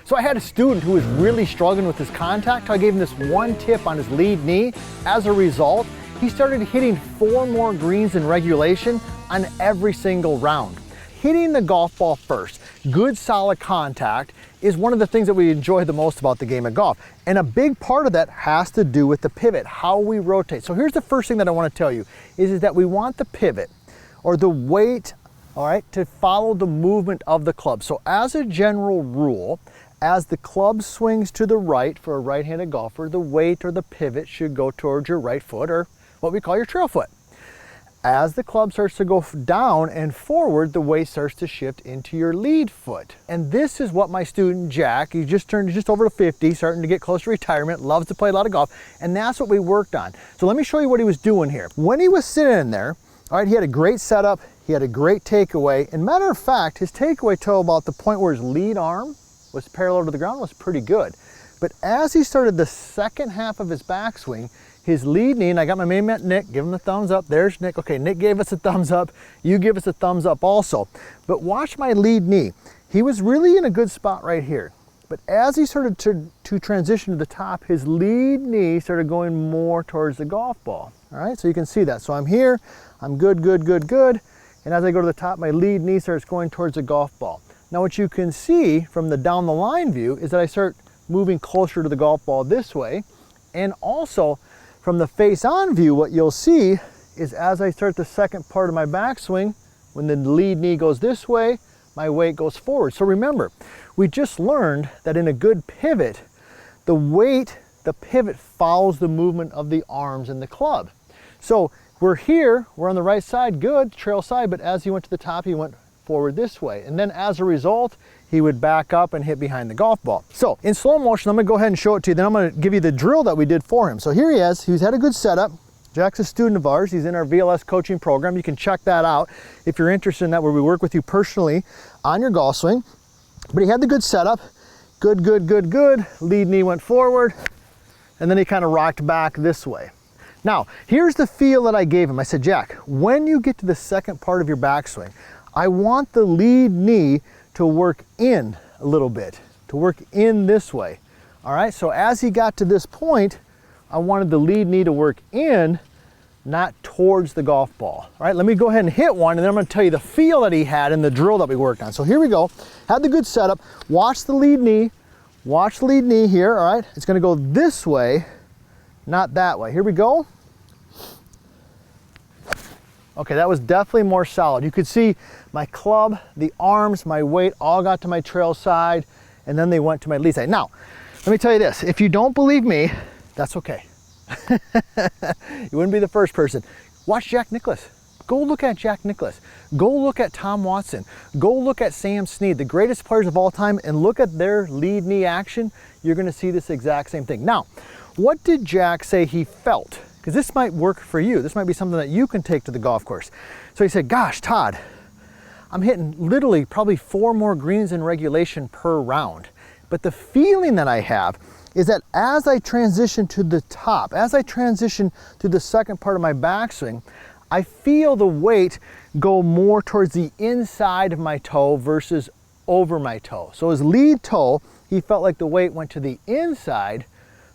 So I had a student who was really struggling with his contact. I gave him this one tip on his lead knee. As a result, he started hitting 4 more greens in regulation on every single round. Hitting the golf ball first, good solid contact, is one of the things that we enjoy the most about the game of golf. And a big part of that has to do with the pivot, how we rotate. So here's the first thing that I want to tell you, is that we want the pivot or the weight, all right, to follow the movement of the club. So as a general rule, as the club swings to the right for a right-handed golfer, the weight or the pivot should go towards your right foot, or what we call your trail foot. As the club starts to go down and forward, the weight starts to shift into your lead foot. And this is what my student Jack, he just turned just over to 50, starting to get close to retirement, loves to play a lot of golf, and that's what we worked on. So let me show you what he was doing here. When he was sitting in there, all right, he had a great setup, he had a great takeaway, and matter of fact, his takeaway toe about the point where his lead arm was parallel to the ground was pretty good. But as he started the second half of his backswing, his lead knee, and I got my main man Nick, give him the thumbs up. There's Nick. Okay, Nick gave us a thumbs up. You give us a thumbs up also. But watch my lead knee. He was really in a good spot right here. But as he started to transition to the top, his lead knee started going more towards the golf ball. All right, so you can see that. So I'm here, I'm good, good, good, good. And as I go to the top, my lead knee starts going towards the golf ball. Now what you can see from the down the line view is that I start moving closer to the golf ball this way. And also from the face on view, what you'll see is as I start the second part of my backswing, when the lead knee goes this way, my weight goes forward. So remember, we just learned that in a good pivot, the weight, the pivot follows the movement of the arms and the club. So we're here, we're on the right side, good, trail side, but as he went to the top, he went forward this way. And then as a result, he would back up and hit behind the golf ball. So in slow motion, I'm gonna go ahead and show it to you. Then I'm gonna give you the drill that we did for him. So here he is, he's had a good setup. Jack's a student of ours. He's in our VLS coaching program. You can check that out if you're interested in that, where we work with you personally on your golf swing. But he had the good setup. Good, good, good, good. Lead knee went forward, and then he kind of rocked back this way. Now, here's the feel that I gave him. I said, Jack, when you get to the second part of your backswing, I want the lead knee to work in a little bit, to work in this way. All right, so as he got to this point, I wanted the lead knee to work in, not towards the golf ball. All right, let me go ahead and hit one, and then I'm gonna tell you the feel that he had in the drill that we worked on. So here we go, had the good setup, watch the lead knee here, all right? It's gonna go this way, not that way. Here we go. Okay, that was definitely more solid. You could see my club, the arms, my weight all got to my trail side, and then they went to my lead side. Now, let me tell you this, if you don't believe me, that's okay. You wouldn't be the first person. Watch Jack Nicklaus. Go look at Jack Nicklaus. Go look at Tom Watson. Go look at Sam Snead, the greatest players of all time, and look at their lead knee action. You're gonna see this exact same thing. Now, what did Jack say he felt? Because this might work for you. This might be something that you can take to the golf course. So he said, gosh, Todd, I'm hitting literally probably 4 more greens in regulation per round. But the feeling that I have is that as I transition to the top, as I transition to the second part of my backswing, I feel the weight go more towards the inside of my toe versus over my toe. So his lead toe, he felt like the weight went to the inside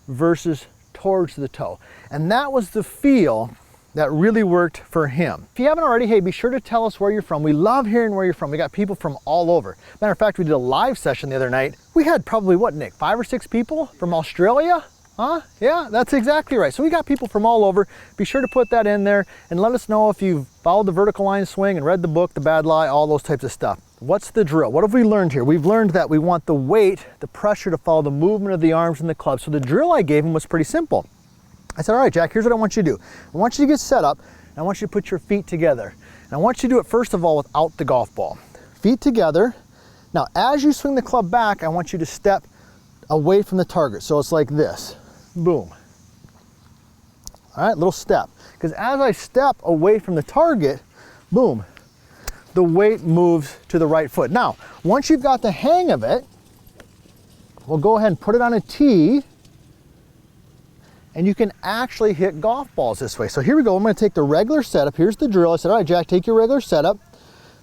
versus towards the toe. And that was the feel that really worked for him. If you haven't already, hey, be sure to tell us where you're from. We love hearing where you're from. We got people from all over. Matter of fact, we did a live session the other night. We had probably, what, Nick, 5 or 6 people from Australia? Huh? Yeah, that's exactly right. So we got people from all over. Be sure to put that in there and let us know if you've followed the vertical line swing and read the book, The Bad Lie, all those types of stuff. What's the drill? What have we learned here? We've learned that we want the weight, the pressure to follow the movement of the arms and the club. So the drill I gave him was pretty simple. I said, all right, Jack, here's what I want you to do. I want you to get set up, and I want you to put your feet together. And I want you to do it, first of all, without the golf ball. Feet together. Now, as you swing the club back, I want you to step away from the target. So it's like this. Boom. All right, little step. Because as I step away from the target, boom, the weight moves to the right foot. Now, once you've got the hang of it, we'll go ahead and put it on a tee, and you can actually hit golf balls this way. So here we go, I'm gonna take the regular setup. Here's the drill. I said, all right, Jack, take your regular setup.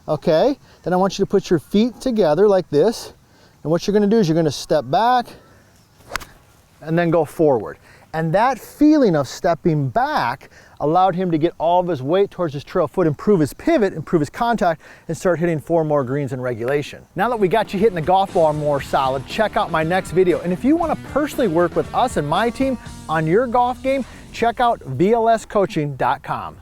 Okay, then I want you to put your feet together like this. And what you're gonna do is you're gonna step back and then go forward. And that feeling of stepping back allowed him to get all of his weight towards his trail foot, improve his pivot, improve his contact, and start hitting 4 more greens in regulation. Now that we got you hitting the golf ball more solid, check out my next video. And if you want to personally work with us and my team on your golf game, check out vlscoaching.com.